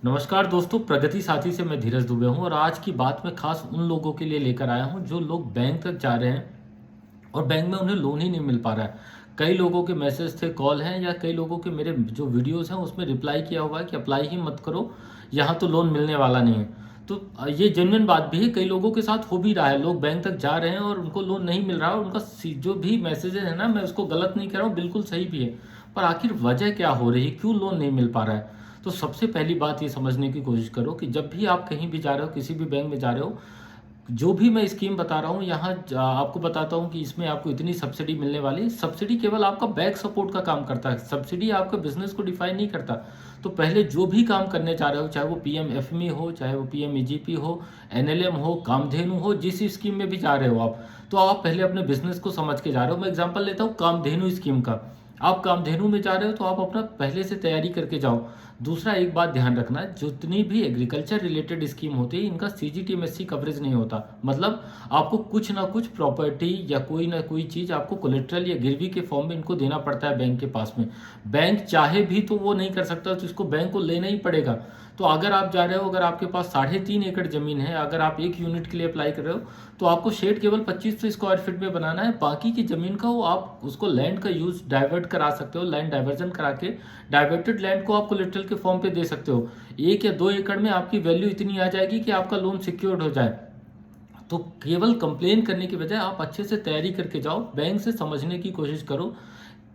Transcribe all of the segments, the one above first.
नमस्कार दोस्तों, प्रगति साथी से मैं धीरज दुबे हूँ और आज की बात मैं खास उन लोगों के लिए लेकर आया हूँ जो लोग बैंक तक जा रहे हैं और बैंक में उन्हें लोन ही नहीं मिल पा रहा है। कई लोगों के मैसेज थे, कॉल हैं, या कई लोगों के मेरे जो वीडियोस हैं उसमें रिप्लाई किया हुआ है कि अप्लाई ही मत करो, यहाँ तो लोन मिलने वाला नहीं है। तो ये जेन्युइन बात भी है, कई लोगों के साथ हो भी रहा है। लोग बैंक तक जा रहे हैं और उनको लोन नहीं मिल रहा है और उनका जो भी मैसेजेस है ना, मैं उसको गलत नहीं कह रहा हूँ, बिल्कुल सही भी है। पर आखिर वजह क्या हो रही है, क्यों लोन नहीं मिल पा रहा है? तो सबसे पहली बात ये समझने की कोशिश करो कि जब भी आप कहीं भी जा रहे हो, किसी भी बैंक में जा रहे हो, जो भी मैं स्कीम बता रहा हूँ यहाँ आपको बताता हूँ कि इसमें आपको इतनी सब्सिडी मिलने वाली है। सब्सिडी केवल आपका बैक सपोर्ट का काम करता है, सब्सिडी आपका बिजनेस को डिफाइन नहीं करता। तो पहले जो भी काम करने जा रहे हो, चाहे वो पीएमएफएमई हो, चाहे वो पीएमईजीपी हो, एनएलएम हो, कामधेनु हो, जिस स्कीम में भी जा रहे हो आप, तो आप पहले अपने बिजनेस को समझ के जा रहे हो। मैं एग्जाम्पल लेता हूँ कामधेनु स्कीम का। आप कामधेनु में जा रहे हो तो आप अपना पहले से तैयारी करके जाओ। दूसरा एक बात ध्यान रखना, जितनी भी एग्रीकल्चर रिलेटेड स्कीम होती है, इनका सीजीटीएमएससी कवरेज नहीं होता। मतलब आपको कुछ ना कुछ प्रॉपर्टी या कोई ना कोई चीज़ आपको कोलेट्रल या गिरवी के फॉर्म में इनको देना पड़ता है बैंक के पास में। बैंक चाहे भी तो वो नहीं कर सकता, तो इसको बैंक को लेना ही पड़ेगा। तो अगर आप जा रहे हो, अगर आपके पास 3.5 एकड़ ज़मीन है, अगर आप 1 यूनिट के लिए अप्लाई कर रहे हो, तो आपको शेड केवल 2500 स्क्वायर फीट में बनाना है। बाकी की ज़मीन का वो आप उसको लैंड का यूज़ डाइवर्ट करा सकते हो, लैंड डाइवर्जन करा के डाइवर्टेड लैंड को आप कोलेट्रल के फॉर्म पे दे सकते हो। 1 या 2 एकड़ में आपकी वैल्यू इतनी आ जाएगी कि आपका लोन सिक्योर्ड हो जाए। तो केवल कंप्लेन करने की बजाय आप अच्छे से तैयारी करके जाओ, बैंक से समझने की कोशिश करो।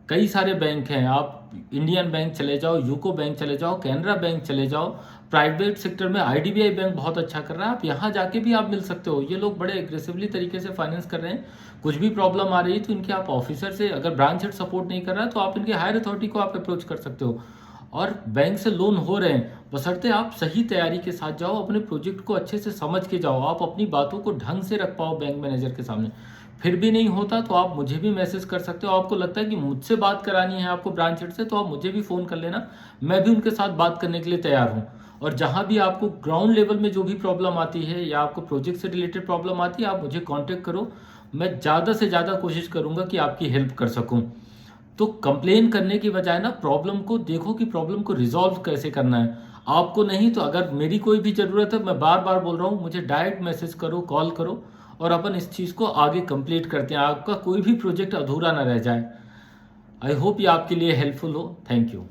कई सारे बैंक हैं, आप इंडियन बैंक चले जाओ, यूको बैंक चले जाओ, कैनरा बैंक चले जाओ। प्राइवेट सेक्टर में आईडीबीआई बैंक बहुत अच्छा कर रहा है, आप यहाँ जाके भी आप मिल सकते हो। ये लोग बड़े एग्रेसिवली तरीके से फाइनेंस कर रहे हैं। कुछ भी प्रॉब्लम आ रही है तो इनके आप ऑफिसर से, अगर ब्रांच हेड सपोर्ट नहीं कर रहा है तो आप इनके हायर अथॉरिटी को आप अप्रोच कर सकते हो। और बैंक से लोन हो रहे हैं, बशर्ते आप सही तैयारी के साथ जाओ, अपने प्रोजेक्ट को अच्छे से समझ के जाओ, आप अपनी बातों को ढंग से रख पाओ बैंक मैनेजर के सामने। फिर भी नहीं होता तो आप मुझे भी मैसेज कर सकते हो। आपको लगता है कि मुझसे बात करानी है आपको ब्रांच हेड से, तो आप मुझे भी फ़ोन कर लेना, मैं भी उनके साथ बात करने के लिए तैयार हूँ। और जहाँ भी आपको ग्राउंड लेवल में जो भी प्रॉब्लम आती है या आपको प्रोजेक्ट से रिलेटेड प्रॉब्लम आती है, आप मुझे कॉन्टेक्ट करो। मैं ज़्यादा से ज़्यादा कोशिश करूँगा कि आपकी हेल्प कर सकूँ। तो कंप्लेन करने की बजाय ना, प्रॉब्लम को देखो कि प्रॉब्लम को रिजॉल्व कैसे करना है। आपको नहीं तो अगर मेरी कोई भी ज़रूरत है, मैं बार बार बोल रहा हूँ, मुझे डायरेक्ट मैसेज करो, कॉल करो, और अपन इस चीज़ को आगे कंप्लीट करते हैं। आपका कोई भी प्रोजेक्ट अधूरा ना रह जाए। आई होप ये आपके लिए हेल्पफुल हो। Thank you.